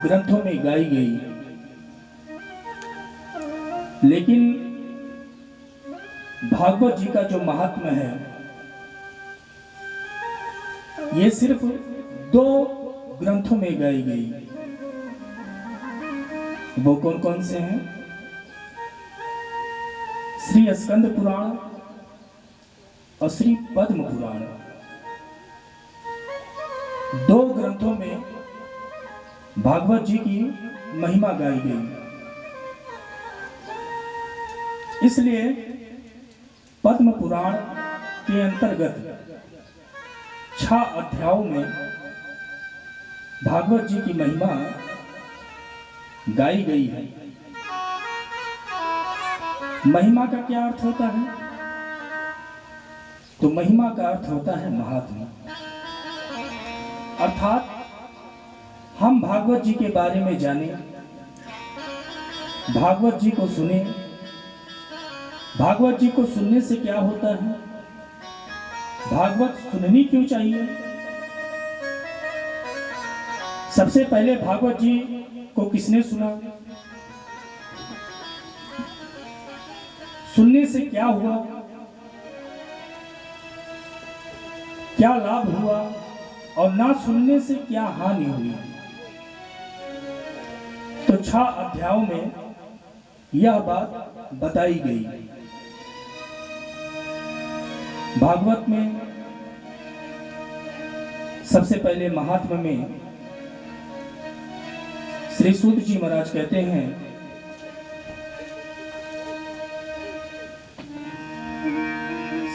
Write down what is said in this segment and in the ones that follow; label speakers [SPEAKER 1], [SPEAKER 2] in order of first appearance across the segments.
[SPEAKER 1] ग्रंथों में गाई गई, लेकिन भागवत जी का जो महात्म्य है ये सिर्फ 2 ग्रंथों में गाई गई। वो कौन कौन से हैं? श्री स्कंद पुराण और श्री पद्म पुराण। 2 ग्रंथों में भागवत जी की महिमा गाई गई। इसलिए पद्म पुराण के अंतर्गत 6 अध्यायों में भागवत जी की महिमा गाई गई है। महिमा का क्या अर्थ होता है? तो महिमा का अर्थ होता है महात्मा। अर्थात हम भागवत जी के बारे में जाने, भागवत जी को सुने। भागवत जी को सुनने से क्या होता है? भागवत सुननी क्यों चाहिए? सबसे पहले भागवत जी को किसने सुना? सुनने से क्या हुआ? क्या लाभ हुआ और ना सुनने से क्या हानि हुई? तो 6 अध्यायों में यह बात बताई गई। भागवत में सबसे पहले महात्म्य में श्री सूत जी महाराज कहते हैं,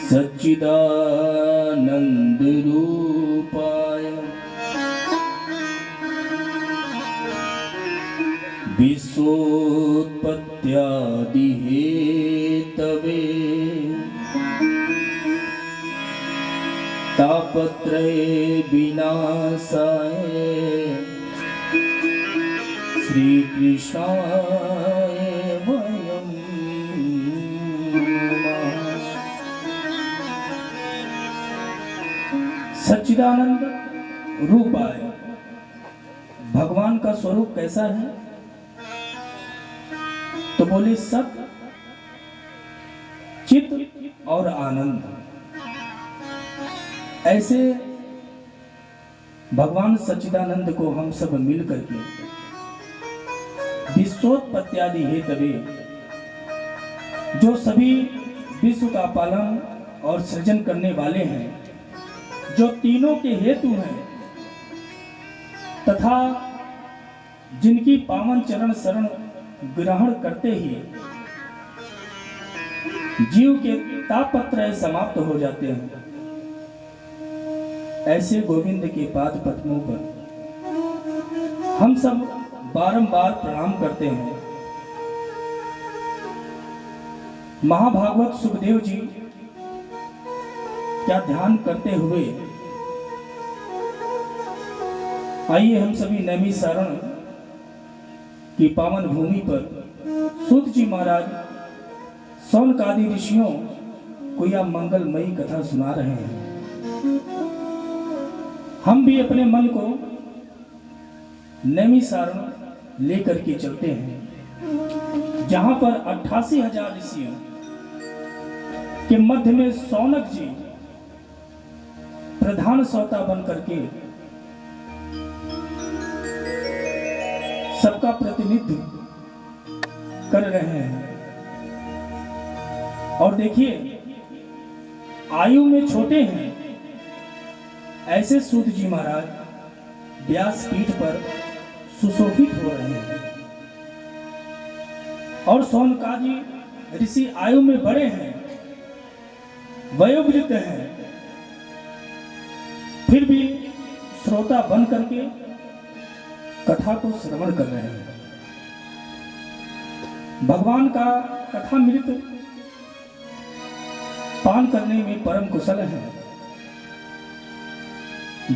[SPEAKER 1] सच्चिदानंद रूपाय विश्वोत्पत्त्यादि हेतवे तापत्रय विनाशाय श्री कृष्णाय वयं नमः। सच्चिदानंद रूपाय, भगवान का स्वरूप कैसा है? तो बोले सत, चित और आनंद। ऐसे भगवान सच्चिदानंद को हम सब मिल करके विश्वोत्पत्त्यादि हेतवे, जो सभी विश्व का पालन और सृजन करने वाले हैं, जो तीनों के हेतु हैं, तथा जिनकी पावन चरण शरण ग्रहण करते ही जीव के तापत्रय समाप्त हो जाते हैं, ऐसे गोविंद के पाद पद्मों पर हम सब बारंबार प्रणाम करते हैं। महाभागवत सुखदेव जी क्या ध्यान करते हुए, आइए हम सभी नैमिषारण की पावन भूमि पर सूत जी महाराज शौनक आदि ऋषियों को यह मंगलमयी कथा सुना रहे हैं। हम भी अपने मन को नैमिषारण लेकर के चलते हैं, जहां पर 88,000 ऋषियों के मध्य में शौनक जी प्रधान श्रोता बन करके सबका प्रतिनिधित्व कर रहे हैं। और देखिए, आयु में छोटे हैं ऐसे सूत जी महाराज व्यासपीठ पर सुशोभित हो रहे हैं, और शौनकादि ऋषि आयु में बड़े हैं, वयोवृद्ध हैं, फिर भी श्रोता बन करके कथा को श्रवण कर रहे हैं। भगवान का कथामृत पान करने में परम कुशल है।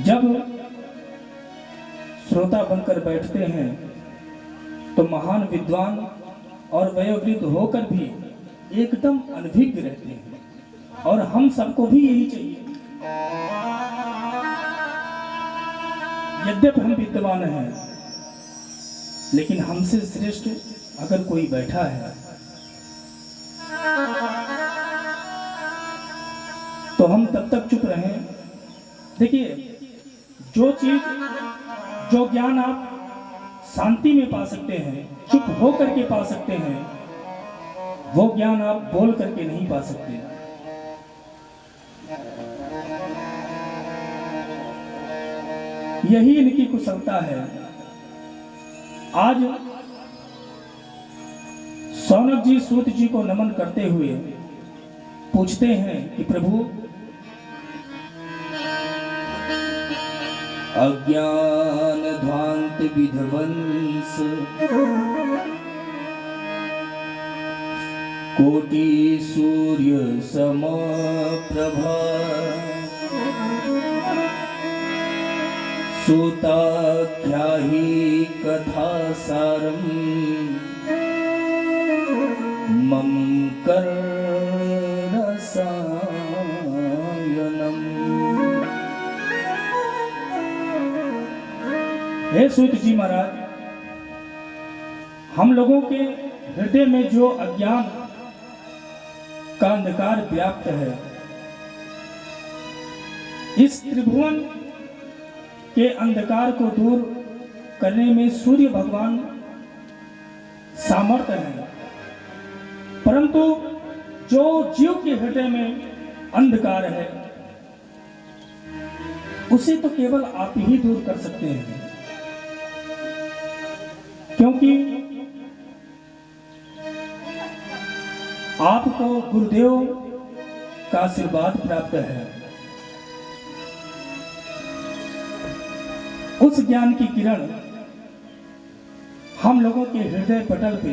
[SPEAKER 1] जब श्रोता बनकर बैठते हैं तो महान विद्वान और वयोवृद्ध होकर भी एकदम अनभिज्ञ रहते हैं, और हम सबको भी यही चाहिए। यद्यपि हम विद्वान हैं, लेकिन हमसे श्रेष्ठ अगर कोई बैठा है तो हम तब तक चुप रहें। देखिए, जो चीज, जो ज्ञान आप शांति में पा सकते हैं, चुप हो करके पा सकते हैं, वो ज्ञान आप बोल करके नहीं पा सकते। यही इनकी कुशलता है। आज सौनक जी सूत जी को नमन करते हुए पूछते हैं कि प्रभु, अज्ञान ध्वांत विध्वंस कोटि सूर्य सम प्रभा सूताख्याहि कथा सारम मम कर्णरसायनम। हे सूत जी महाराज, हम लोगों के हृदय में जो अज्ञान का अंधकार व्याप्त है, इस त्रिभुवन के अंधकार को दूर करने में सूर्य भगवान सामर्थ्य है, परंतु जो जीव के हृदय में अंधकार है उसे तो केवल आप ही दूर कर सकते हैं, क्योंकि आपको गुरुदेव का आशीर्वाद प्राप्त है। उस ज्ञान की किरण हम लोगों के हृदय पटल पे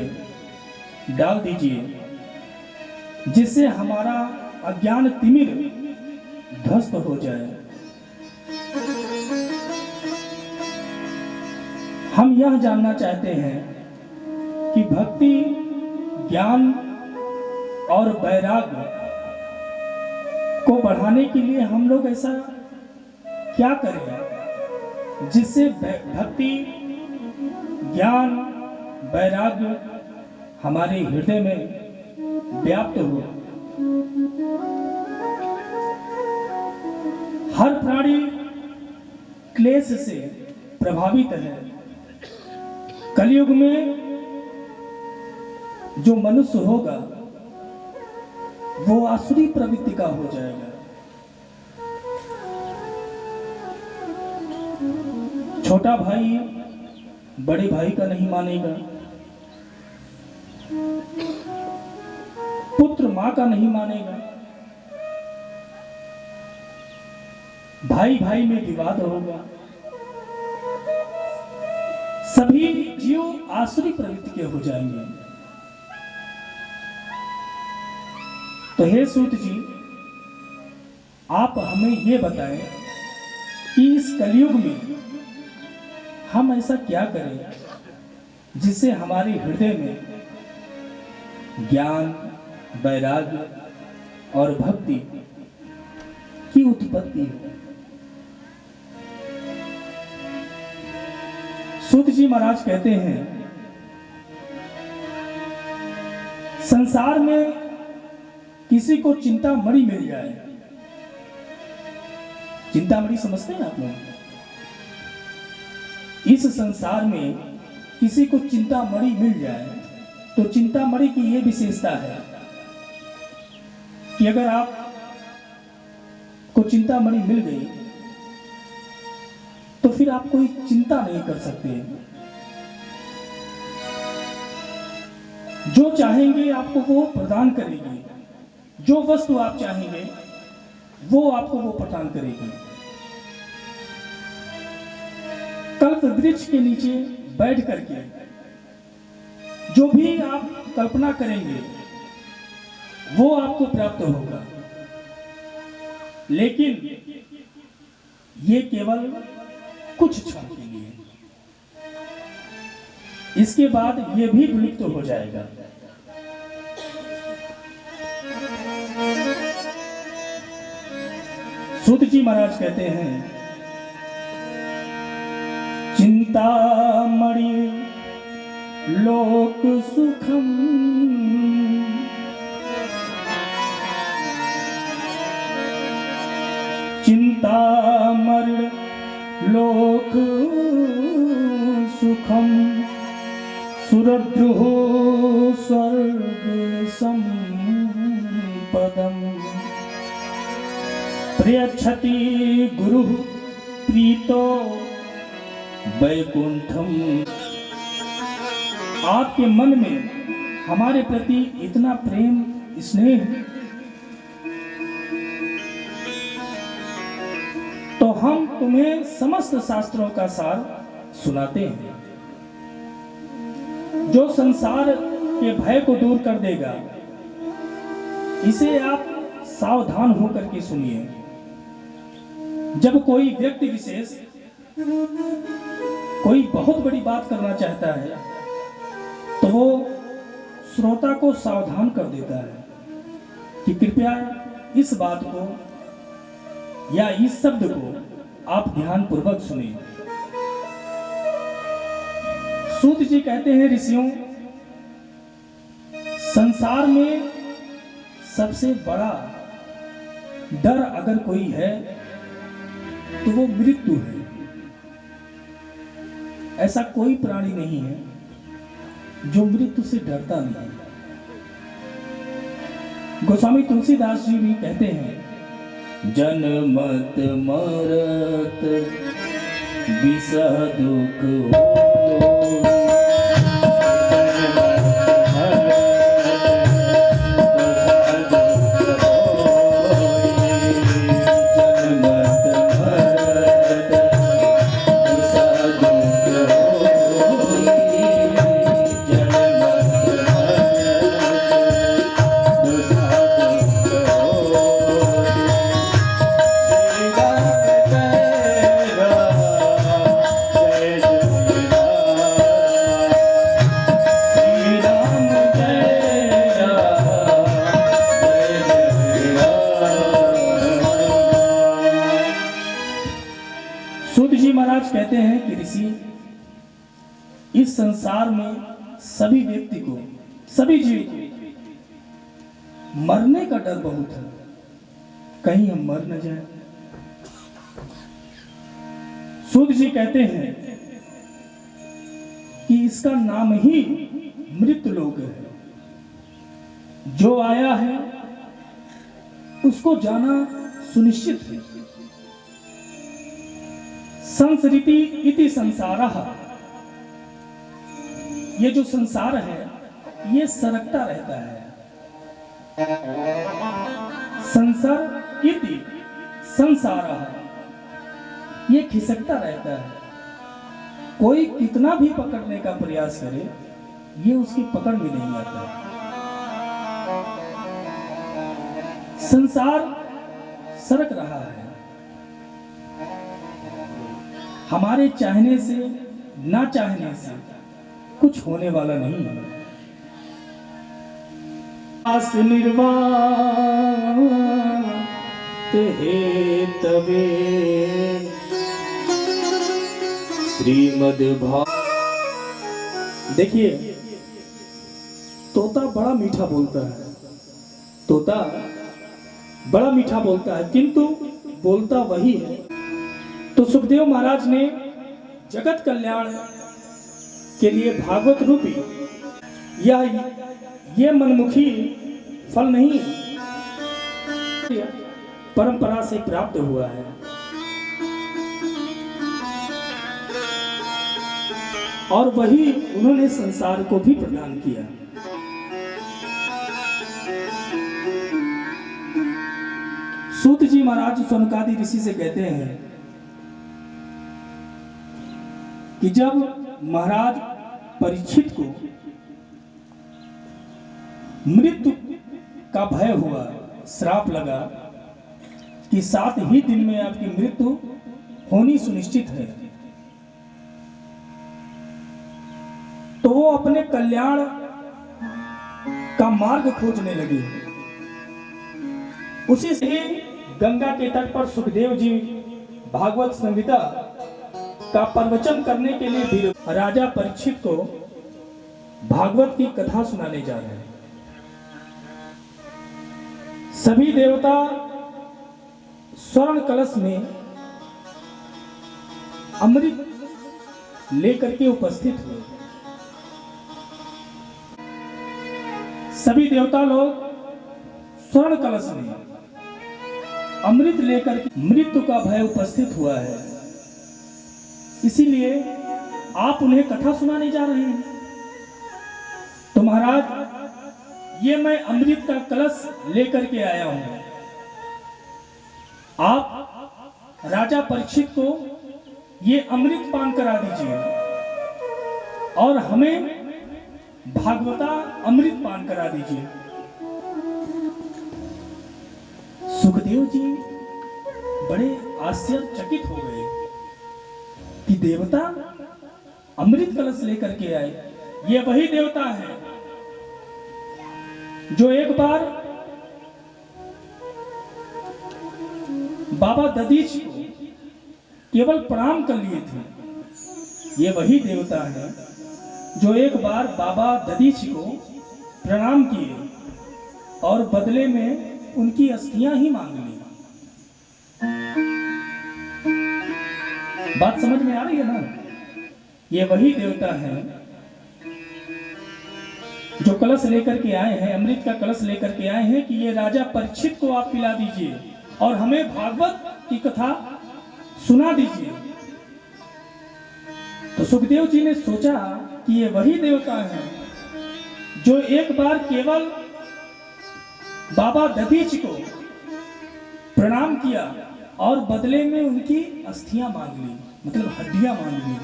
[SPEAKER 1] डाल दीजिए, जिससे हमारा अज्ञान तिमिर ध्वस्त हो जाए। हम यह जानना चाहते हैं कि भक्ति, ज्ञान और वैराग्य को बढ़ाने के लिए हम लोग ऐसा क्या करें जिससे भक्ति, ज्ञान, वैराग्य हमारे हृदय में व्याप्त हो। हर प्राणी क्लेश से प्रभावित है। कलयुग में जो मनुष्य होगा वो आसुरी प्रवृत्ति का हो जाएगा। छोटा भाई बड़े भाई का नहीं मानेगा, पुत्र मां का नहीं मानेगा, भाई भाई में विवाद होगा। सभी जीव आसुरी प्रवृत्ति के हो जाएंगे। तो हे सूत जी, आप हमें ये बताएं कि इस कलयुग में हम ऐसा क्या करें जिससे हमारे हृदय में ज्ञान, वैराग्य और भक्ति की उत्पत्ति हो। सूत जी महाराज कहते हैं, संसार में किसी को चिंतामणि मिल जाए, चिंतामणि समझते हैं आप लोग? इस संसार में किसी को चिंतामणि मिल जाए तो चिंतामणि की यह विशेषता है कि अगर आप को चिंतामणि मिल गई तो फिर आप कोई चिंता नहीं कर सकते। जो चाहेंगे आपको वो प्रदान करेगी, जो वस्तु आप चाहेंगे वो आपको वो प्रदान करेगी। कल्प वृक्ष के नीचे बैठ करके जो भी आप कल्पना करेंगे वो आपको प्राप्त होगा, लेकिन ये केवल कुछ क्षण के लिए, इसके बाद ये भी विलुप्त हो जाएगा। सूत जी महाराज कहते हैं, चिंतामणि लोक सुखम चिंतामणि लोक सुखम सुरद्रुः स्वर्ग संपदम प्रयच्छति गुरु प्रीतो वैकुंठम। आपके मन में हमारे प्रति इतना प्रेम स्नेह, तो हम तुम्हें समस्त शास्त्रों का सार सुनाते हैं, जो संसार के भय को दूर कर देगा। इसे आप सावधान होकर के सुनिए। जब कोई व्यक्ति विशेष कोई बहुत बड़ी बात करना चाहता है तो वो श्रोता को सावधान कर देता है कि कृपया इस बात को या इस शब्द को आप ध्यान पूर्वक सुनिए। सूत जी कहते हैं, ऋषियों, संसार में सबसे बड़ा डर अगर कोई है तो वो मृत्यु है। ऐसा कोई प्राणी नहीं है जो मृत्यु से डरता नहीं। गोस्वामी तुलसीदास जी भी कहते हैं, जन्मत मरत विषह दुख हो, कहते हैं कि ऋषि, इस संसार में सभी व्यक्ति को, सभी जीव को मरने का डर बहुत है, कहीं हम मर न जाए। सूत जी कहते हैं कि इसका नाम ही मृत्यु लोक है। जो आया है उसको जाना सुनिश्चित है। संसरिति इति संसारः, ये जो संसार है ये सरकता रहता है। संसार इति संसारः, ये खिसकता रहता है। कोई कितना भी पकड़ने का प्रयास करे ये उसकी पकड़ में नहीं आता। संसार सरक रहा है। हमारे चाहने से ना चाहने से कुछ होने वाला नहीं है। आस निर्वाण तवे श्रीमद् भागवत। देखिए, तोता बड़ा मीठा बोलता है, तोता बड़ा मीठा बोलता है, किंतु बोलता वही है। तो सुखदेव महाराज ने जगत कल्याण के लिए भागवत रूपी या ये मनमुखी फल नहीं परंपरा से प्राप्त हुआ है। और वही उन्होंने संसार को भी प्रदान किया। सूत जी महाराज सौनकादि ऋषि से कहते हैं कि जब महाराज परीक्षित को मृत्यु का भय हुआ, श्राप लगा कि 7 ही दिन में आपकी मृत्यु होनी सुनिश्चित है, तो वो अपने कल्याण का मार्ग खोजने लगे। उसी से गंगा के तट पर सुखदेव जी भागवत संहिता का प्रवचन करने के लिए भी राजा परीक्षित को भागवत की कथा सुनाने जा रहे हैं। सभी देवता स्वर्ण कलश में अमृत लेकर के उपस्थित हुए। सभी देवता लोग स्वर्ण कलश में अमृत लेकर के मृत्यु का भय उपस्थित हुआ है, इसीलिए आप उन्हें कथा सुनाने जा रहे हैं। तो महाराज, ये मैं अमृत का कलश लेकर के आया हूं। आप राजा परीक्षित को ये अमृत पान करा दीजिए और हमें भागवता अमृत पान करा दीजिए। सुखदेव जी बड़े आश्चर्यचकित हो गए कि देवता अमृत कलश लेकर के आए। ये वही देवता है जो एक बार बाबा दधीच को केवल प्रणाम कर लिए थे। ये वही देवता है जो एक बार बाबा दधीच को प्रणाम किए और बदले में उनकी अस्थियां ही मांग ली। बात समझ में आ रही है ना? ये वही देवता है जो कलश लेकर के आए हैं, अमृत का कलश लेकर के आए हैं कि ये राजा परीक्षित को आप पिला दीजिए और हमें भागवत की कथा सुना दीजिए। तो सुखदेव जी ने सोचा कि ये वही देवता है जो एक बार केवल बाबा दधीच को प्रणाम किया और बदले में उनकी अस्थियां मांग ली, मतलब हड्डियां मांग ली।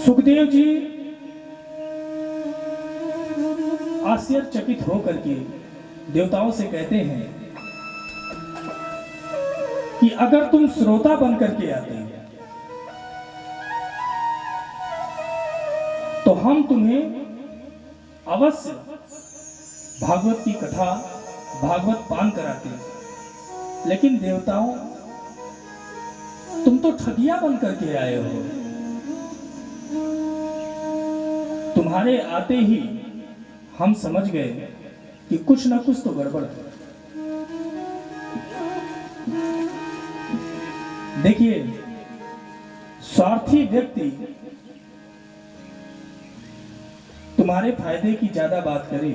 [SPEAKER 1] सुखदेव जी आश्चर्यचकित होकर के देवताओं से कहते हैं कि अगर तुम श्रोता बनकर के आते तो हम तुम्हें अवश्य भागवत की कथा, भागवत पान कराते। लेकिन देवताओं, तुम तो ठगिया बनकर के आए हो। तुम्हारे आते ही हम समझ गए कि कुछ ना कुछ तो गड़बड़ है। देखिए, स्वार्थी व्यक्ति तुम्हारे फायदे की ज्यादा बात करे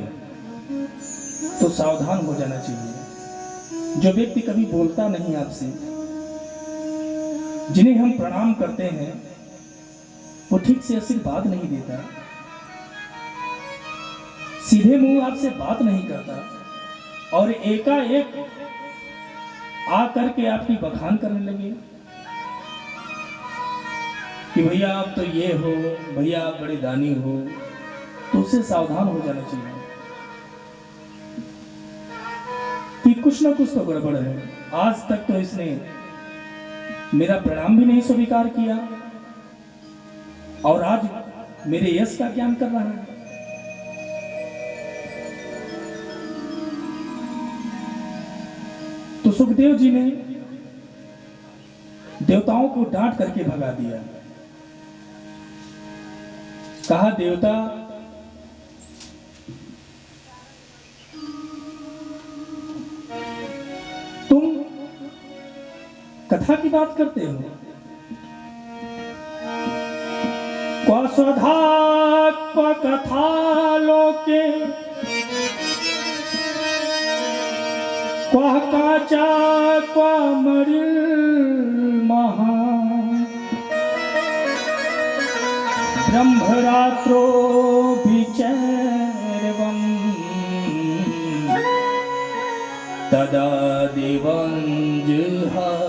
[SPEAKER 1] तो सावधान हो जाना चाहिए। जो व्यक्ति कभी बोलता नहीं आपसे, जिन्हें हम प्रणाम करते हैं, वो ठीक से आशीर्वाद नहीं देता, सीधे मुंह आपसे बात नहीं करता और एकाएक आकर के आपकी बखान करने लगे कि भैया आप तो ये हो, भैया आप बड़े दानी हो, तो उससे सावधान हो जाना चाहिए कि कुछ ना कुछ तो गड़बड़ है। आज तक तो इसने मेरा प्रणाम भी नहीं स्वीकार किया और आज मेरे यश का ज्ञान कर रहा है। तो सुखदेव जी ने देवताओं को डांट करके भगा दिया। कहा, देवता, तुम कथा की बात करते हो। क्व स्वधा क्व कथा लोके क्व काचा क्व मरिल महा ब्रह्मरात्रो विचैर्वं तदा देवं जुहासहा।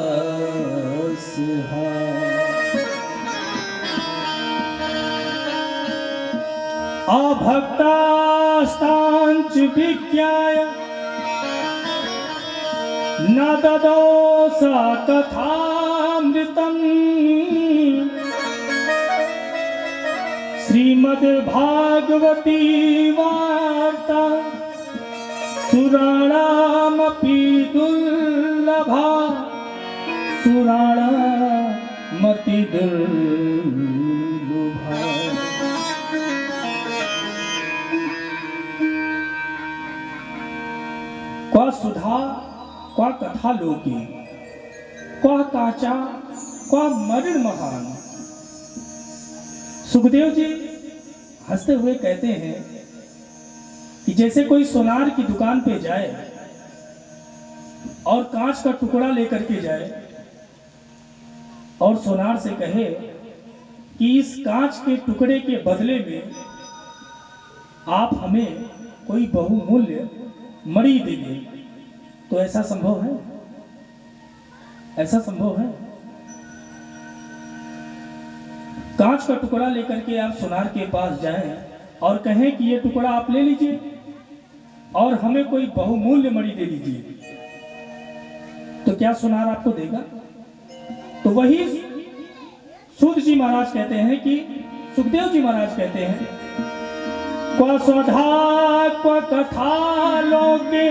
[SPEAKER 1] अभक्तास्तांच विज्ञाय न ददौ सा कथामृतम् श्रीमद्भागवती वार्ता सुराणामपि दुर्लभम्। दुर्लभा सुराणा मति दुर्लभा। क्वा सुधा क्वा कथा लोकी क्वा काचा क्वा मरण महान। सुखदेव जी हंसते हुए कहते हैं कि जैसे कोई सोनार की दुकान पे जाए और कांच का टुकड़ा लेकर के जाए और सोनार से कहे कि इस कांच के टुकड़े के बदले में आप हमें कोई बहुमूल्य मणि देंगे, तो ऐसा संभव है? ऐसा संभव है? कांच का टुकड़ा लेकर के आप सोनार के पास जाएं और कहें कि ये टुकड़ा आप ले लीजिए और हमें कोई बहुमूल्य मणि दे दीजिए, तो क्या सोनार आपको देगा? तो वही सूत जी महाराज कहते हैं कि सुखदेव जी महाराज कहते हैं क्वा स्वधा क्वा कथा लोके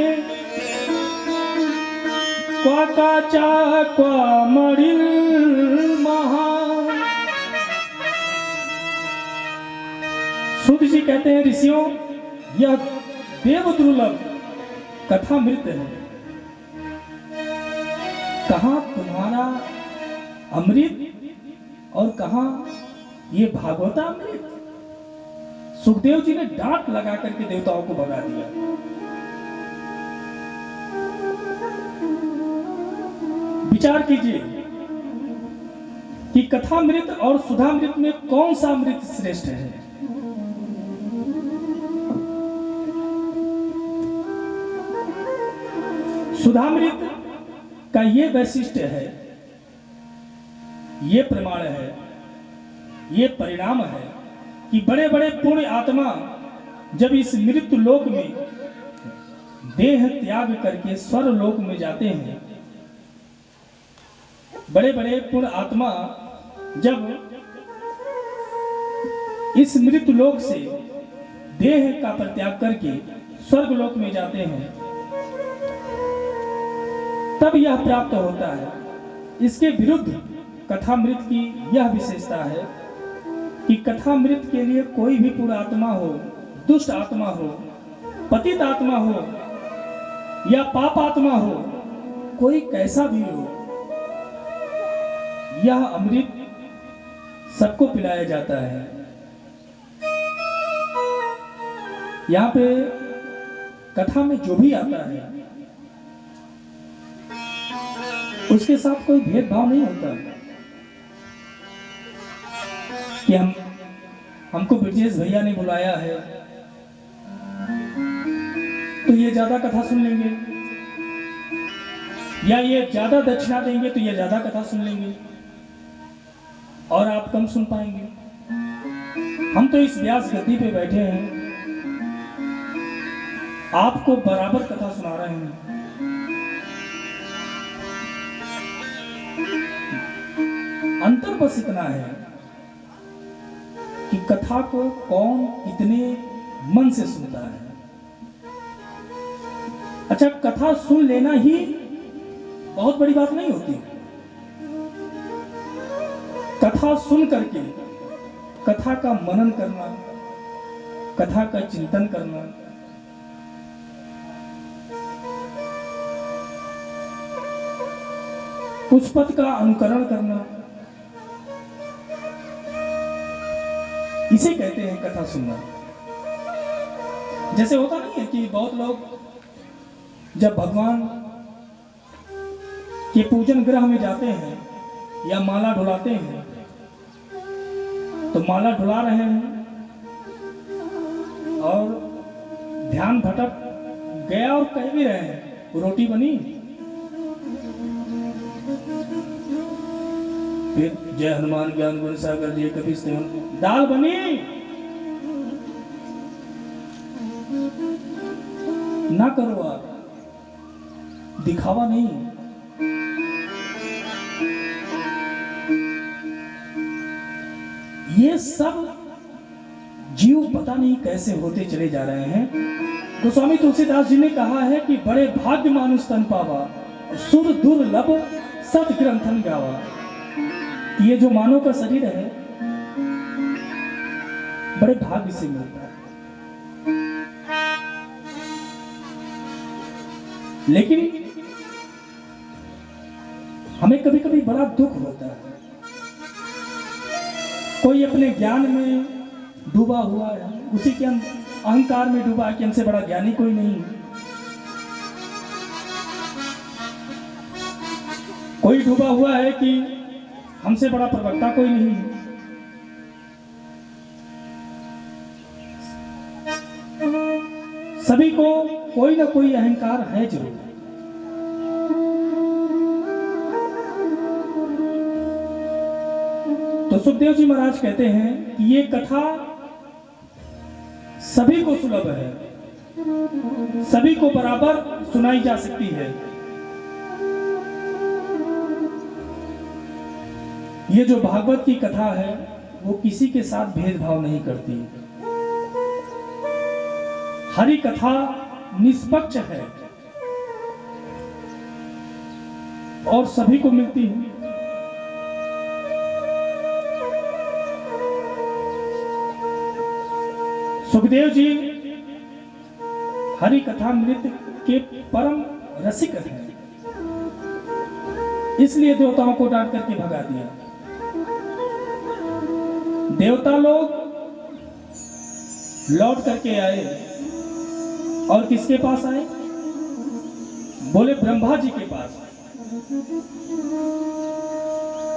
[SPEAKER 1] क्वा काचा क्वा मणि महान। सूत जी कहते हैं ऋषियों, यह देव दुर्लभ कथा मृत है। कहां तुम्हारा अमृत और कहां ये भागवतामृत। सुखदेव जी ने डांट लगा करके देवताओं को भगा दिया। विचार कीजिए कि कथामृत और सुधामृत में कौन सा अमृत श्रेष्ठ है? सुधामृत का ये वैशिष्ट्य है, ये प्रमाण है, ये परिणाम है कि बड़े बड़े पुण्य आत्मा जब इस मृत्यु लोक में देह त्याग करके स्वर लोक में जाते हैं, बड़े बड़े पुण्य आत्मा जब इस मृत्यु लोक से देह का परित्याग करके स्वर्ग लोक में जाते हैं, तब यह प्राप्त होता है। इसके विरुद्ध कथामृत की यह विशेषता है कि कथामृत के लिए कोई भी पूर्ण आत्मा हो, दुष्ट आत्मा हो, पतित आत्मा हो या पाप आत्मा हो, कोई कैसा भी हो, यह अमृत सबको पिलाया जाता है। यहाँ पे कथा में जो भी आता है उसके साथ कोई भेदभाव नहीं होता कि हमको ब्रजेश भैया ने बुलाया है तो ये ज्यादा कथा सुन लेंगे, या ये ज्यादा दक्षिणा देंगे तो ये ज्यादा कथा सुन लेंगे और आप कम सुन पाएंगे। हम तो इस व्यास गद्दी पे बैठे हैं, आपको बराबर कथा सुना रहे हैं। अंतर बस इतना है कि कथा को कौन कितने मन से सुनता है। अच्छा, कथा सुन लेना ही बहुत बड़ी बात नहीं होती। कथा सुन करके कथा का मनन करना, कथा का चिंतन करना, उस पद का अनुकरण करना, इसे कहते हैं कथा सुनना। जैसे होता नहीं है कि बहुत लोग जब भगवान के पूजन ग्रह में जाते हैं या माला ढुलाते हैं, तो माला ढुला रहे हैं और ध्यान भटक गया और कह भी रहे हैं रोटी बनी, फिर जय हनुमान ज्ञान गुण सागर जय कपीस तिहुन, दाल बनी, ना करो आप, दिखावा नहीं। ये सब जीव पता नहीं कैसे होते चले जा रहे हैं। गोस्वामी तुलसीदास जी ने कहा है कि बड़े भाग्य मानुष तन पावा, सुर दुर्लभ सत ग्रंथन गावा। ये जो मानव का शरीर है बड़े भाग्य से मिलता है, लेकिन हमें कभी कभी बड़ा दुख होता है। कोई अपने ज्ञान में डूबा हुआ है, उसी के अहंकार में डूबा है कि हमसे बड़ा ज्ञानी कोई नहीं। कोई डूबा हुआ है कि हमसे बड़ा प्रवक्ता कोई नहीं। सभी को कोई ना कोई अहंकार है जरूर। तो सुखदेव जी महाराज कहते हैं कि ये कथा सभी को सुलभ है, सभी को बराबर सुनाई जा सकती है। ये जो भागवत की कथा है वो किसी के साथ भेदभाव नहीं करती। हरि कथा निष्पक्ष है और सभी को मिलती है। सुखदेव जी हरि कथा मृत के परम रसिक हैं, इसलिए देवताओं को डांट करके भगा दिया। देवता लोग लौट करके आए और किसके पास आए? बोले ब्रह्मा जी के पास।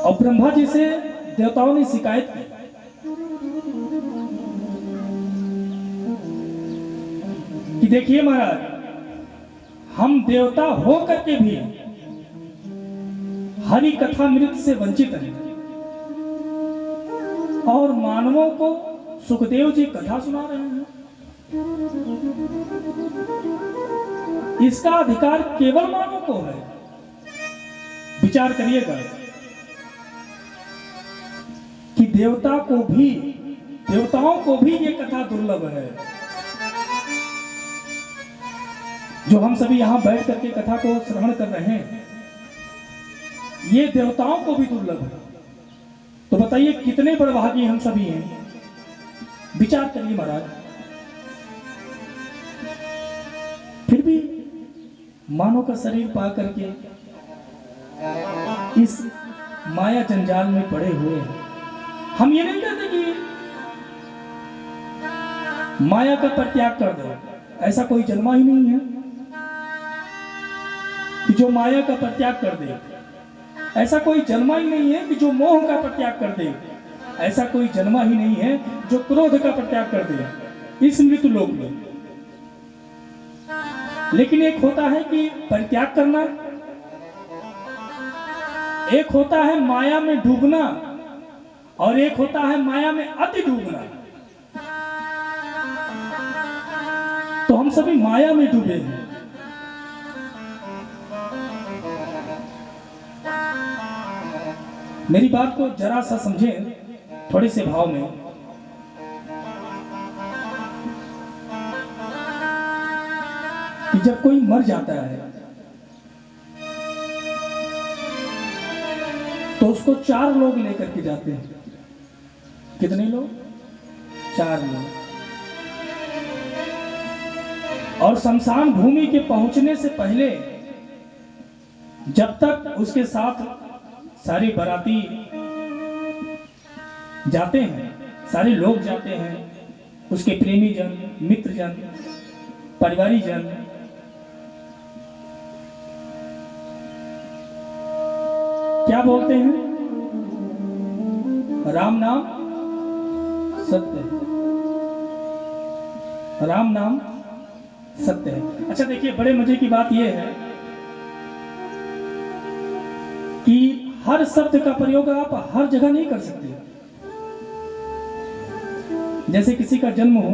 [SPEAKER 1] और ब्रह्मा जी से देवताओं ने शिकायत की कि देखिए महाराज, हम देवता हो करके भी हरि कथा मृत से वंचित हैं और मानवों को सुखदेव जी कथा सुना रहे हैं। इसका अधिकार केवल मानव को है। विचार करिएगा कि देवताओं को भी ये कथा दुर्लभ है। जो हम सभी यहां बैठ करके कथा को श्रवण कर रहे हैं, ये देवताओं को भी दुर्लभ है। तो बताइए कितने बड़भागी हम सभी हैं। विचार करिए महाराज। फिर भी मानव का शरीर पा करके इस माया जंजाल में पड़े हुए हैं। हम ये नहीं कहते कि माया का परित्याग कर दो, ऐसा कोई जन्मा ही नहीं है कि जो माया का परित्याग कर दे। ऐसा कोई जन्मा ही नहीं है कि जो मोह का परित्याग कर दे। ऐसा कोई जन्मा ही नहीं है जो क्रोध का परित्याग कर दे इस मृत्यु लोक में। लेकिन एक होता है कि परित्याग करना, एक होता है माया में डूबना और एक होता है माया में अति डूबना। तो हम सभी माया में डूबे हैं। मेरी बात को जरा सा समझें थोड़े से भाव में। कि जब कोई मर जाता है तो उसको 4 लोग लेकर के जाते हैं। कितने लोग? 4 लोग। और शमशान भूमि के पहुंचने से पहले जब तक उसके साथ सारे बाराती जाते हैं, सारे लोग जाते हैं, उसके प्रेमी जन, मित्र जन, परिवारी जन, क्या बोलते हैं? राम नाम सत्य है, राम नाम सत्य है। अच्छा देखिए, बड़े मजे की बात यह है कि हर शब्द का प्रयोग आप हर जगह नहीं कर सकते। जैसे किसी का जन्म हो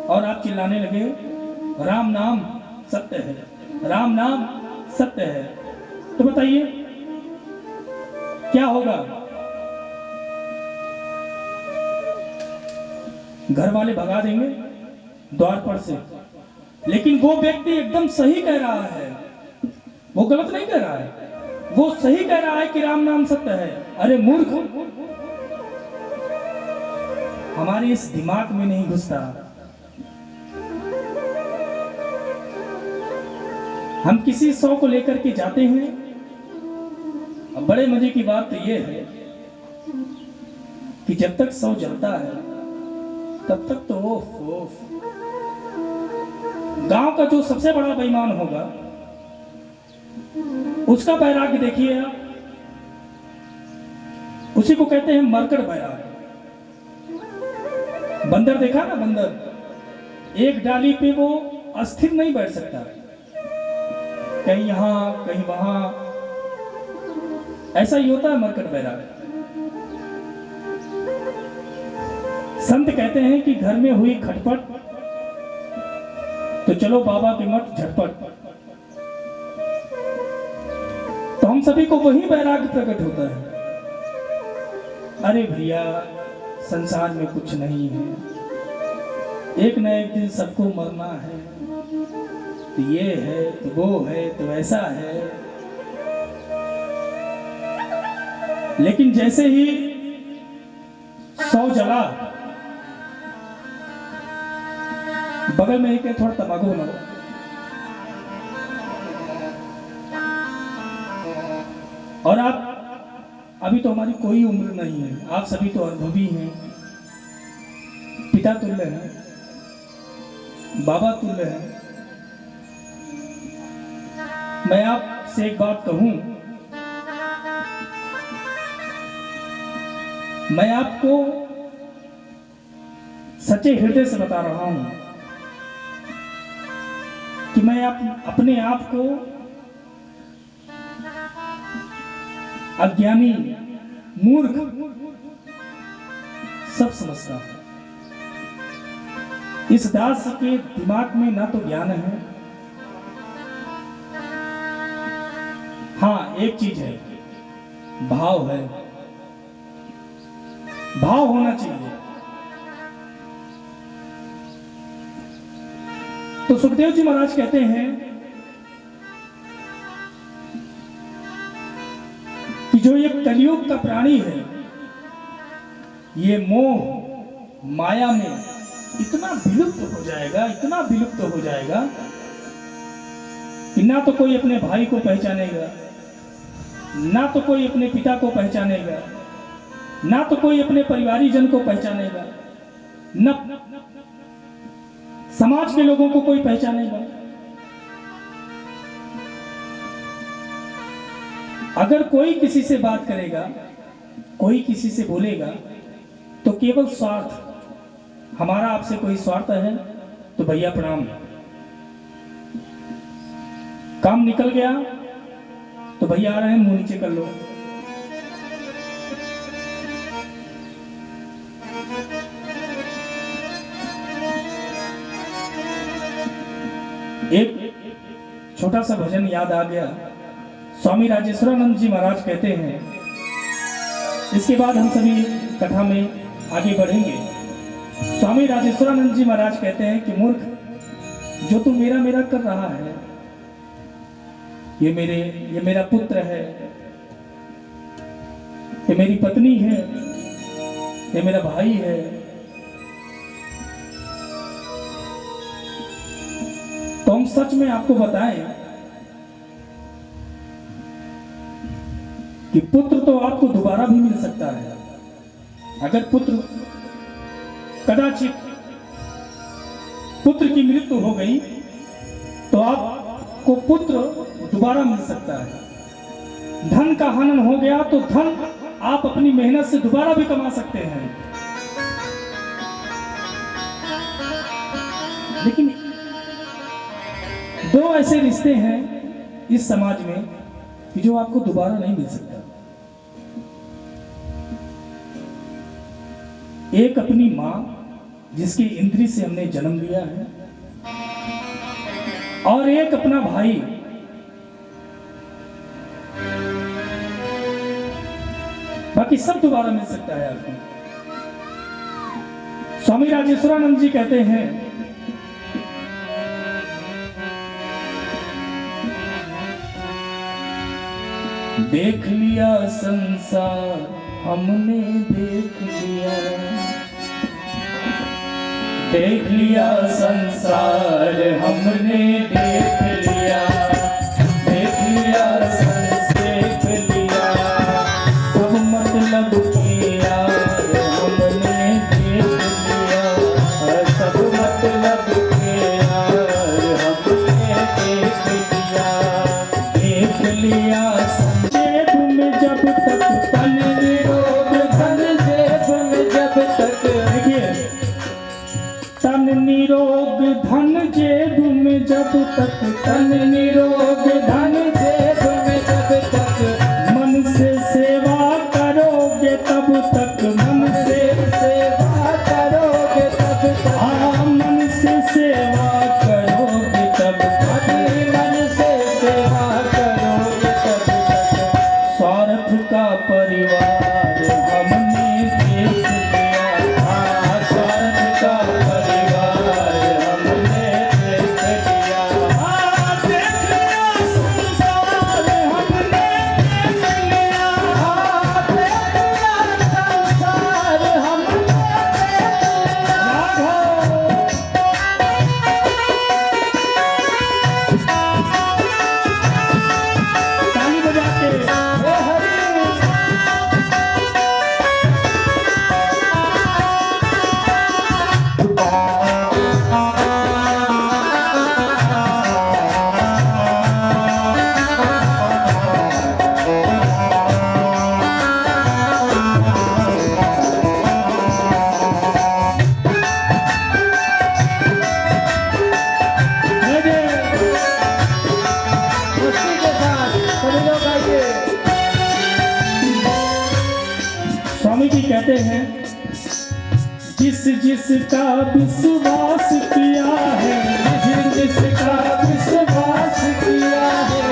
[SPEAKER 1] और आप चिल्लाने लगे राम नाम सत्य है, राम नाम सत्य है, तो बताइए क्या होगा? घर वाले भगा देंगे द्वार पर से। लेकिन वो व्यक्ति एकदम सही कह रहा है वो गलत नहीं कह रहा है, वो सही कह रहा है कि राम नाम सत्य है। अरे मूर्ख, हमारे इस दिमाग में नहीं घुसता। हम किसी सौ को लेकर के जाते हैं। अब बड़े मजे की बात तो ये है कि जब तक सौ जलता है तब तक तो ओफ गांव का जो सबसे बड़ा बेईमान होगा उसका बैराग देखिए आप, उसी को कहते हैं मरकट बैराग। बंदर देखा ना, बंदर एक डाली पे वो अस्थिर नहीं बैठ सकता, कहीं यहां कहीं वहां, ऐसा ही होता है मरकट बैराग। संत कहते हैं कि घर में हुई खटपट तो चलो बाबा के मठ झटपट। तो हम सभी को वही बैराग प्रकट होता है। अरे भैया, संसार में कुछ नहीं है, एक न एक दिन सबको मरना है, तो ये है तो वो है तो ऐसा है। लेकिन जैसे ही सौ जला, बगल में एक थोड़ा तंबाकू बना दो, और आप अभी तो हमारी कोई उम्र नहीं है, आप सभी तो अनुभवी हैं, पिता तुल्य हैं, बाबा तुल्य हैं। मैं आपसे एक बात कहूं, मैं आपको सच्चे हृदय से बता रहा हूं कि मैं अपने आप को अज्ञानी, मूर्ख सब समझता हूं। इस दास के दिमाग में ना तो ज्ञान है, हाँ एक चीज है, भाव है, भाव होना चाहिए। तो सुखदेव जी महाराज कहते हैं कि जो ये कलयुग का प्राणी है, ये मोह माया में इतना विलुप्त हो जाएगा, इतना विलुप्त हो जाएगा कि ना तो कोई अपने भाई को पहचानेगा, ना तो कोई अपने पिता को पहचानेगा, ना तो कोई अपने परिवारीजन को पहचानेगा, न समाज के लोगों को कोई पहचानेगा। अगर कोई किसी से बात करेगा, कोई किसी से बोलेगा, तो केवल स्वार्थ, हमारा आपसे कोई स्वार्थ है तो भैया प्रणाम, काम निकल गया तो भैया आ रहे हैं, मुंह नीचे कर लो। एक छोटा सा भजन याद आ गया, स्वामी राजेश्वरानंद जी महाराज कहते हैं, इसके बाद हम सभी कथा में आगे बढ़ेंगे। स्वामी राजेश्वरानंद जी महाराज कहते हैं कि मूर्ख, जो तू मेरा मेरा कर रहा है, ये मेरा पुत्र है, ये मेरी पत्नी है, ये मेरा भाई है, तो हम सच में आपको बताएं कि पुत्र तो आपको दोबारा भी मिल सकता है। अगर पुत्र कदाचित पुत्र की मृत्यु हो गई तो आपको पुत्र दोबारा मिल सकता है। धन का हनन हो गया तो धन आप अपनी मेहनत से दोबारा भी कमा सकते हैं। लेकिन दो ऐसे रिश्ते हैं इस समाज में कि जो आपको दोबारा नहीं मिल सकता। एक अपनी मां, जिसकी इंद्री से हमने जन्म लिया है, और एक अपना भाई। बाकी सब दोबारा मिल सकता है आपको। स्वामी राजेश्वरानंद जी कहते हैं देख लिया संसार हमने देख लिया, देख लिया संसार हमने देख लिया, देख लिया देख लिया, सब मतलब के यार हमने देख लिया, सब मतलब के यार हमने देख लिया, देख लिया जेब में जब तक तन निरोग धन, जेब में जब तक तन निरोग धन, जेब में जब तक तन निरोग धन, जेब में जब तक मन से सेवा करोगे तब तक, मन से सेवा करोगे तब तक, हाँ मन से सेवा करोगे तब तक, मन से सेवा करोगे तब तक, स्वार्थ का परिवार हमने देख लिया, हाँ स्वार्थ का परिवार हमने देख लिया, हाँ देख लिया संसार हमने देख लिया, हाँ देख लिया संसार हमने देख लिया, ताली बजा के हे हरि। स्वामी जी कहते हैं जिस जिसका विश्वास किया है, जिस जिसका विश्वास किया है,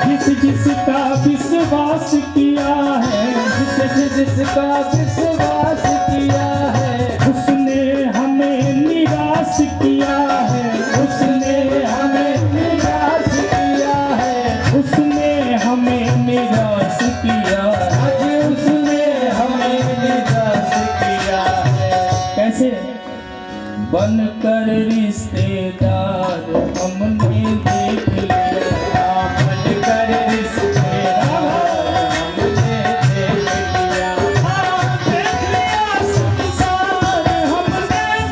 [SPEAKER 1] जिस जिसका विश्वास किया है, जिस जिसका विश्वास किया है, उसने हमें निराश किया है, उसने हमें निराश किया है, उसने हमें निराश किया है, उसने हमें निराश किया है। कैसे? बनकर रिश्तेदार हमने देख लिया, बनकर रिश्तेदार हमने देख लिया, हाँ देख लिया संसार हमने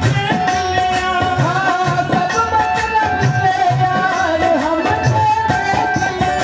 [SPEAKER 1] देख लिया, हाँ सब मतलब के यार हमने देख लिया।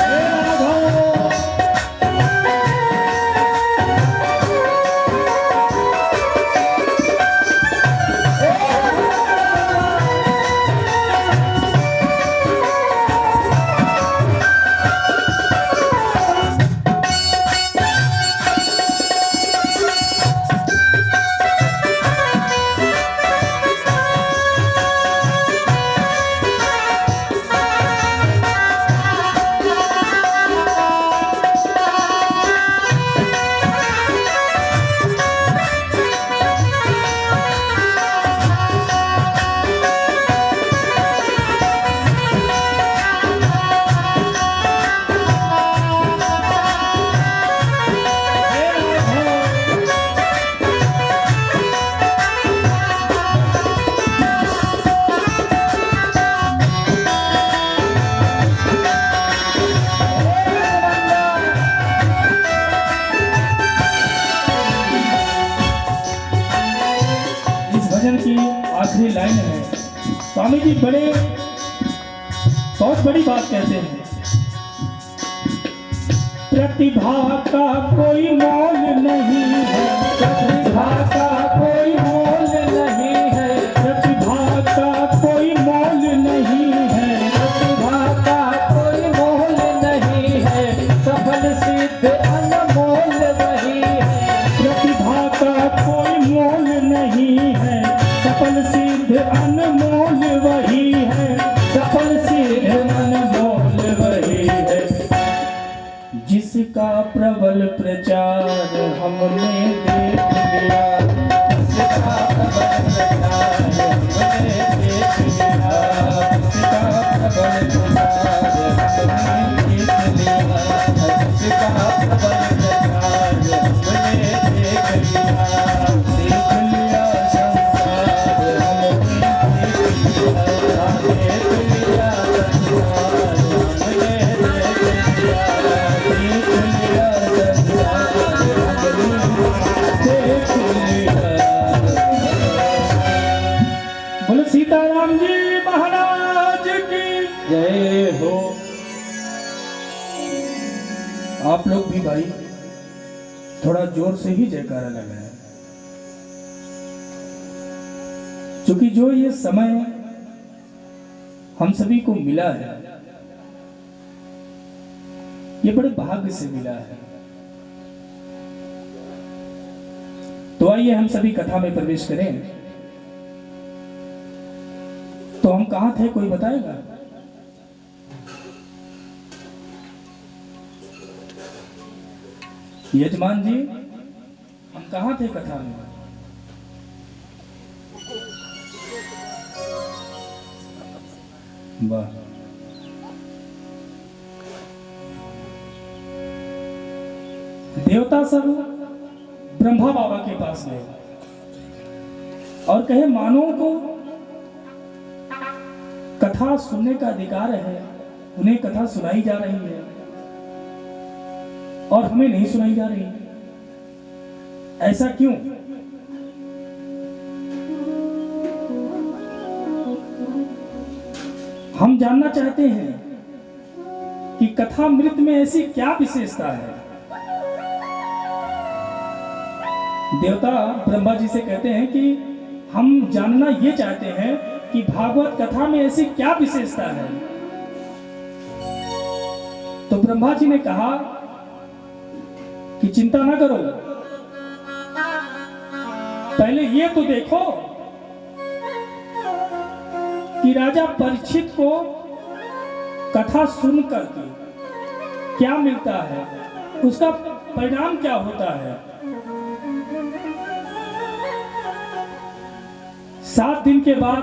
[SPEAKER 1] भजन की आखिरी लाइन है, स्वामी जी बहुत बड़ी बात कहते हैं। प्रतिभा का कोई मोल नहीं है, प्रतिभा का कोई मोल नहीं है, प्रतिभा का कोई मोल नहीं है, प्रतिभा का कोई मोल नहीं है, सफल सिद्ध अनमोल वही है, प्रतिभा का कोई मोल नहीं है, सफल सिद्ध अनमोल वही है, सफल सिद्ध अनमोल वही है, जिसका प्रबल प्रचार हमने देख लिया, जिसका प्रबल प्रचार हमने देख लिया, जिसका प्रबल प्रचार हमने देख लिया, जिसका आप लोग भी भाई थोड़ा जोर से ही जयकारा लगाएं, क्योंकि जो ये समय हम सभी को मिला है ये बड़े भाग्य से मिला है। तो आइए हम सभी कथा में प्रवेश करें। तो हम कहां थे, कोई बताएगा? यजमान जी, हम कहां थे कथा में? वाह, देवता सब ब्रह्मा बाबा के पास गए और कहे मानव को कथा सुनने का अधिकार है, उन्हें कथा सुनाई जा रही है और हमें नहीं सुनाई जा रही, ऐसा क्यों? हम जानना चाहते हैं कि कथा मृत में ऐसी क्या विशेषता है। देवता ब्रह्मा जी से कहते हैं कि हम जानना ये चाहते हैं कि भागवत कथा में ऐसी क्या विशेषता है। तो ब्रह्मा जी ने कहा कि चिंता ना करो, पहले ये तो देखो कि राजा परीक्षित को कथा सुन करके क्या मिलता है, उसका परिणाम क्या होता है। 7 दिन के बाद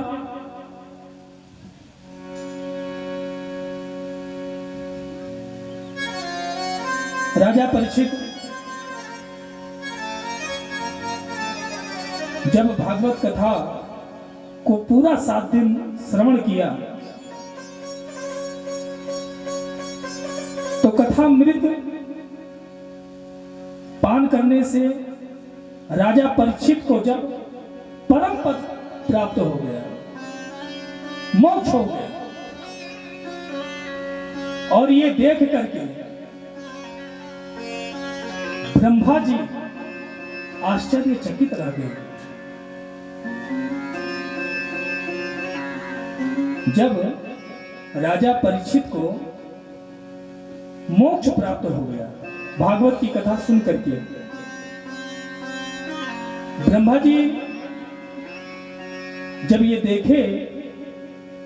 [SPEAKER 1] राजा परीक्षित जब भागवत कथा को पूरा 7 दिन श्रवण किया तो कथा मृत पान करने से राजा परीक्षित को जब परम पद प्राप्त हो गया, मोक्ष हो गया, और ये देख करके ब्रह्मा जी आश्चर्यचकित रह गए। जब राजा परीक्षित को मोक्ष प्राप्त हो गया भागवत की कथा सुन करके, ब्रह्मा जी जब ये देखे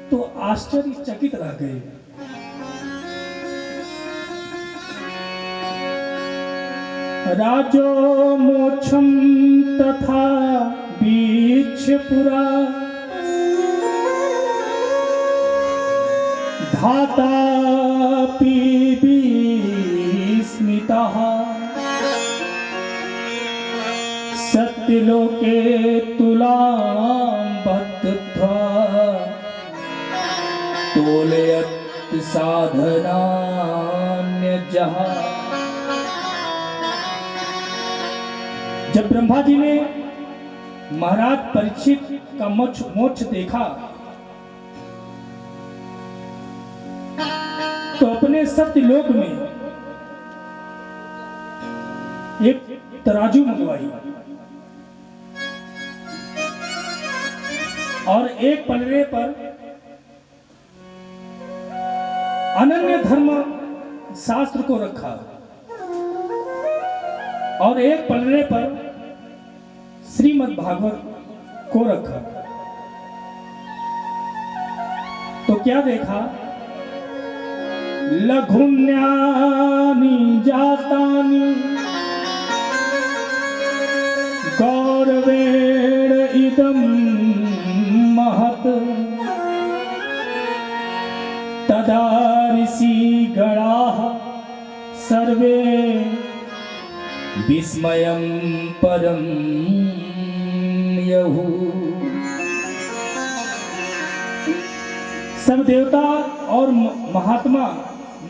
[SPEAKER 1] तो आश्चर्यचकित रह गए। राजो मोक्षम तथा वीक्षपुरा धातापि विस्मितः सत्यलोके तुलां बद्ध्वा तोलयत् साधनान्यजः। जब ब्रह्मा जी ने महाराज परीक्षित का मोक्ष देखा तो अपने सत्यलोक में एक तराजू मंगवाई और एक पलड़े पर अनन्य धर्म शास्त्र को रखा और एक पलड़े पर श्रीमद् भागवत को रखा। तो क्या देखा? लघुन्यानि जातानि गौरवेण इदं महत् तदा ऋषिगणाः सर्वे विस्मयं परं यहु। सब देवता और महात्मा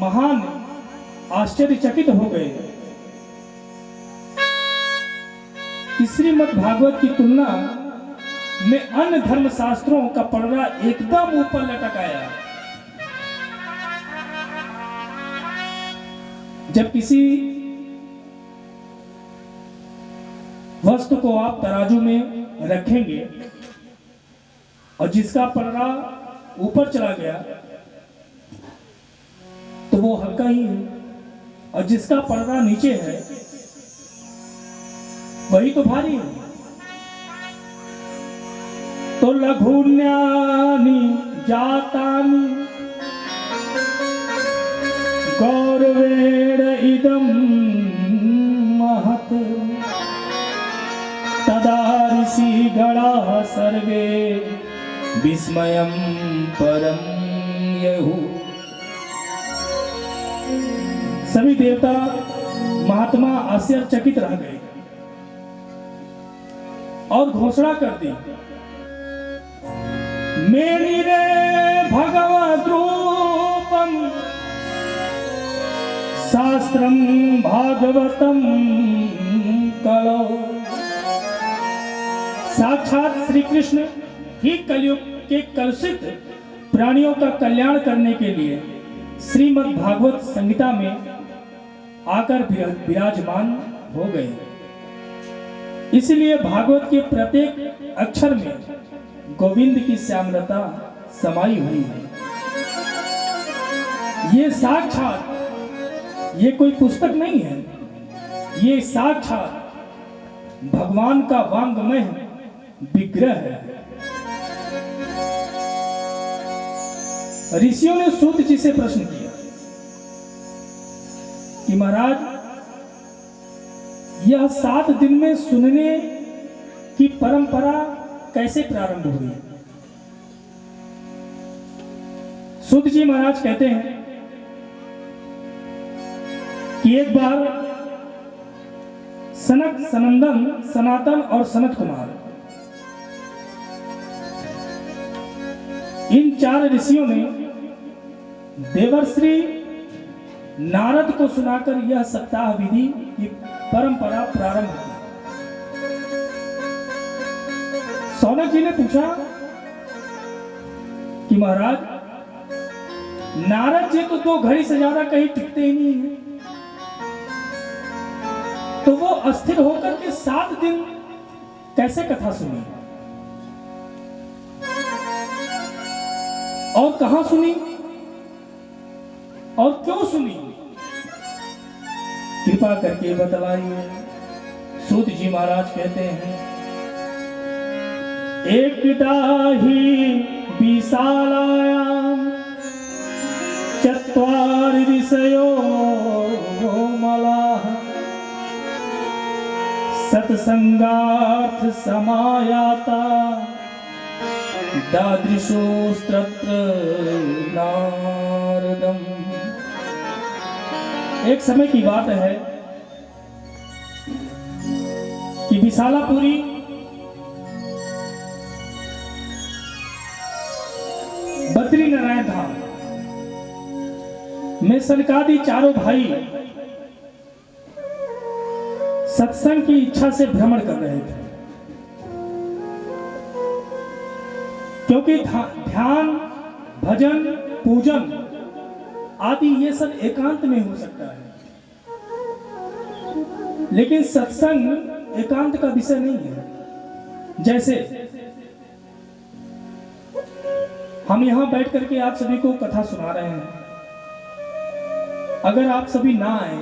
[SPEAKER 1] महान आश्चर्यचकित हो गए कि श्रीमद् भागवत की तुलना में अन्य धर्म शास्त्रों का पलड़ा एकदम ऊपर लटकाया। जब किसी वस्तु को आप तराजू में रखेंगे और जिसका पलड़ा ऊपर चला गया तो वो हल्का ही है, और जिसका पलड़ा नीचे है वही तो भारी है। तो लघुन्यानि जातानि गौरवेण इदं महत् तदा ऋषिगणाः सर्वे विस्मयं परं यहुः। सभी देवता महात्मा आश्चर्यचकित रह गए और घोषणा कर दी, मेनिरे भगवद्रूपं शास्त्रं भागवतं कलो। साक्षात श्री कृष्ण ही कलयुग के कलुषित प्राणियों का कल्याण करने के लिए श्रीमद् भागवत संहिता में आकर विराजमान हो गए। इसलिए भागवत के प्रत्येक अक्षर में गोविंद की श्यामलता समाई हुई है। ये साक्षात, ये कोई पुस्तक नहीं है, ये साक्षात भगवान का वांग्मय विग्रह है। ऋषियों ने सूत जी से प्रश्न किया कि महाराज, यह 7 दिन में सुनने की परंपरा कैसे प्रारंभ हुई? सूत जी महाराज कहते हैं कि एक बार सनक, सनंदन, सनातन और सनत कुमार, इन 4 ऋषियों ने देवर्षि नारद को सुनाकर यह सप्ताह विधि की परंपरा प्रारंभ की। सौनक जी ने पूछा कि महाराज, नारद जी तो 2 घड़ी से ज्यादा कहीं टिकते ही नहीं है, तो वो अस्थिर होकर के 7 दिन कैसे कथा सुनी और कहां सुनी और क्यों सुनी? कृपा करके बतलाइए। सूत जी महाराज कहते हैं, एकदा ही विशालायां चत्वारि ऋषयो मलाः सत्संगार्थ समायाता दादृशोस्तत्र नारदम्। एक समय की बात है कि विशालापुरी बद्रीनारायण धाम में सनकादि 4 भाई सत्संग की इच्छा से भ्रमण कर रहे थे, क्योंकि ध्यान, भजन, पूजन आदि ये सब एकांत में हो सकता है, लेकिन सत्संग एकांत का विषय नहीं है। जैसे हम यहां बैठ करके आप सभी को कथा सुना रहे हैं, अगर आप सभी ना आए,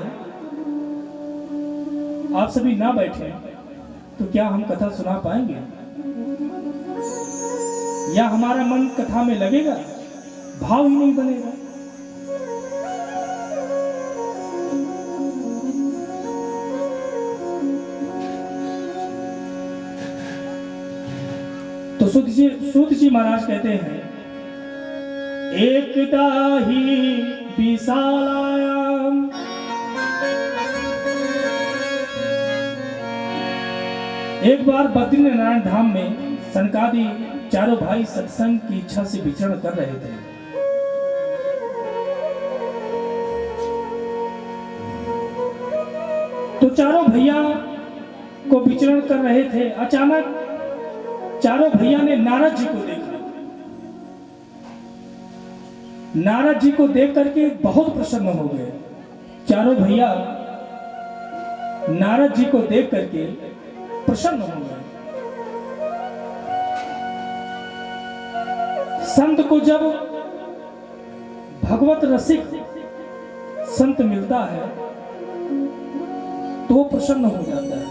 [SPEAKER 1] आप सभी ना बैठे, तो क्या हम कथा सुना पाएंगे? या हमारा मन कथा में लगेगा? भाव ही नहीं बनेगा। तो सूत जी महाराज कहते हैं, एकदा ही विशालायां एक बार बद्रीनारायण धाम में सनकादि 4 भाई सत्संग की इच्छा से विचरण कर रहे थे। तो 4 भैया को विचरण कर रहे थे, अचानक 4 भैया ने नारद जी को देखा। नारद जी को देख करके बहुत प्रसन्न हो गए चारों भैया नारद जी को देख करके प्रसन्न हो गए। संत को जब भगवत रसिक संत मिलता है तो प्रसन्न हो जाता है,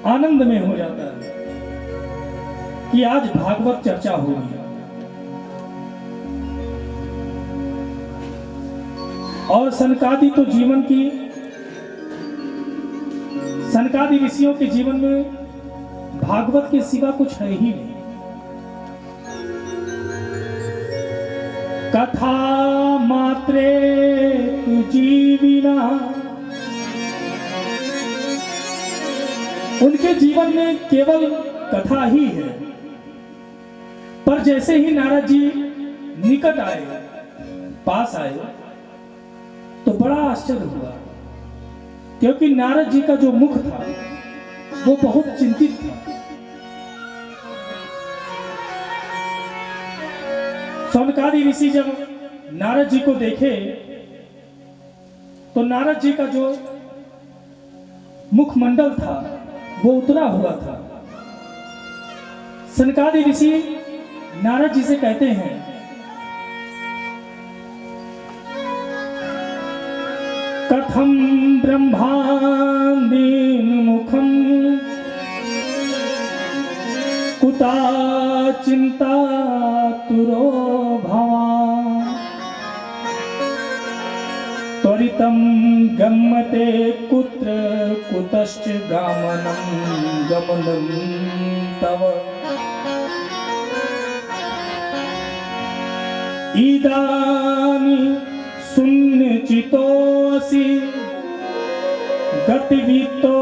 [SPEAKER 1] आनंद में हो जाता है कि आज भागवत चर्चा होगी। और सनकादि तो जीवन की, सनकादि ऋषियों के जीवन में भागवत के सिवा कुछ है ही नहीं। कथा मात्रे तु जीविना, उनके जीवन में केवल कथा ही है। पर जैसे ही नारद जी निकट आए, पास आए, तो बड़ा आश्चर्य हुआ, क्योंकि नारद जी का जो मुख था वो बहुत चिंतित था। सौनकादि ऋषि जब नारद जी को देखे तो नारद जी का जो मुखमंडल था वो उतरा हुआ था। सनकादि ऋषि नारद जी से कहते हैं, कथम ब्रह्मांडीन मुखम कुता चिंता तुरो भवान त्वरितम गम्यते कुत्र कुतश्च गमनम तव इदानी शून्यचितोऽसि गतिवितो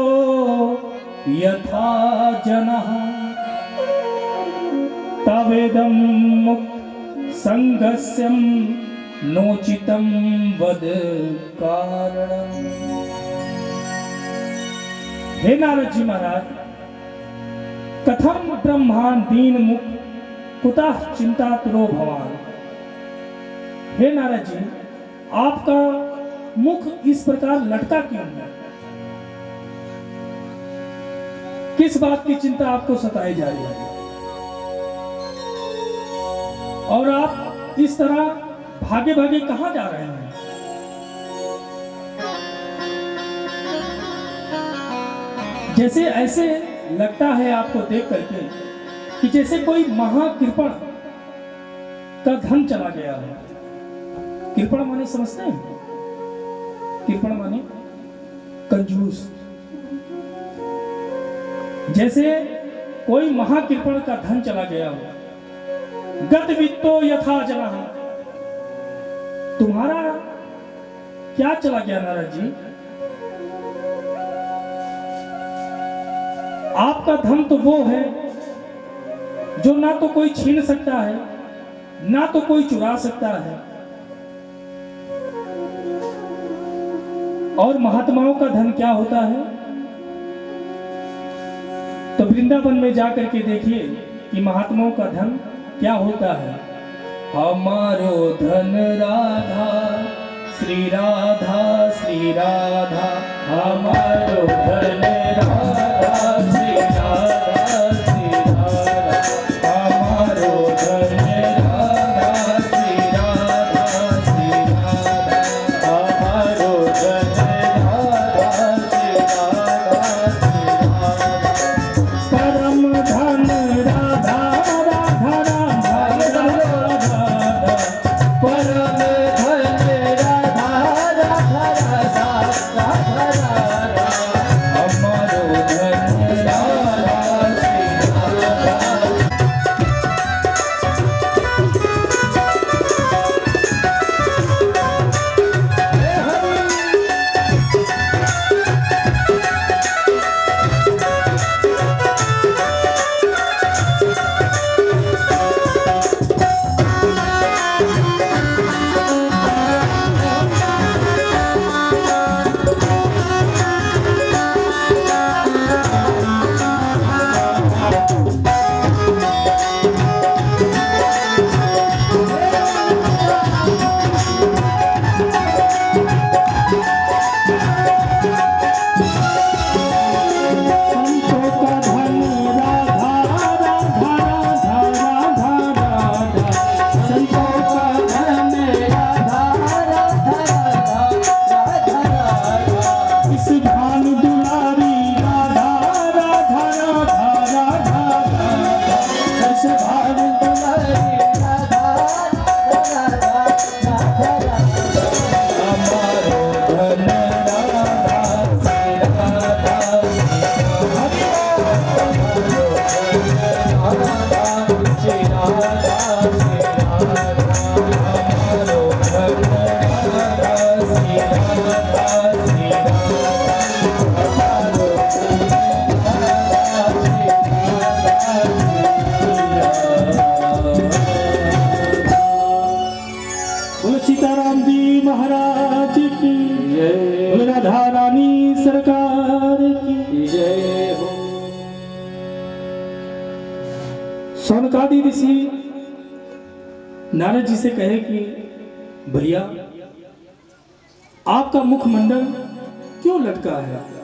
[SPEAKER 1] यथा जनः तवेदं मुक्त संगस्यं नोचितं वद कारणम्। हे नारद जी महाराज, कथम ब्रह्मांड दीन मुख कुतः चिंता तुरो भवान। हे नारद जी, आपका मुख इस प्रकार लटका क्यों है? किस बात की चिंता आपको सताई जा रही है? और आप इस तरह भागे भागे कहां जा रहे हैं? जैसे ऐसे लगता है आपको देख करके कि जैसे कोई महाकृपण का धन चला गया है। कृपण माने समझते हैं? कृपण माने कंजूस। जैसे कोई महाकृपण का धन चला गया हो। गत वित्तो यथा जनः, तुम्हारा क्या चला गया नारद जी? आपका धन तो वो है जो ना तो कोई छीन सकता है, ना तो कोई चुरा सकता है। और महात्माओं का धन क्या होता है? तो वृंदावन में जाकर के देखिए कि महात्माओं का धन क्या होता है। हमारो धन राधा श्री राधा श्री राधा, हमारो धन राधा श्री राधा श्री राधा, हमारो धन राधा श्री राधा श्री राधा, हमारो धन राधा श्री राधा श्री राधा। परम धन राधा राधा राधा राधा, परम धन राधा राधा राधा राधा राधा, हमारो धन राधा श्री राधा। सौनकादि ऋषि नारद जी से कहे कि भैया आपका मुखमंडल क्यों लटका है?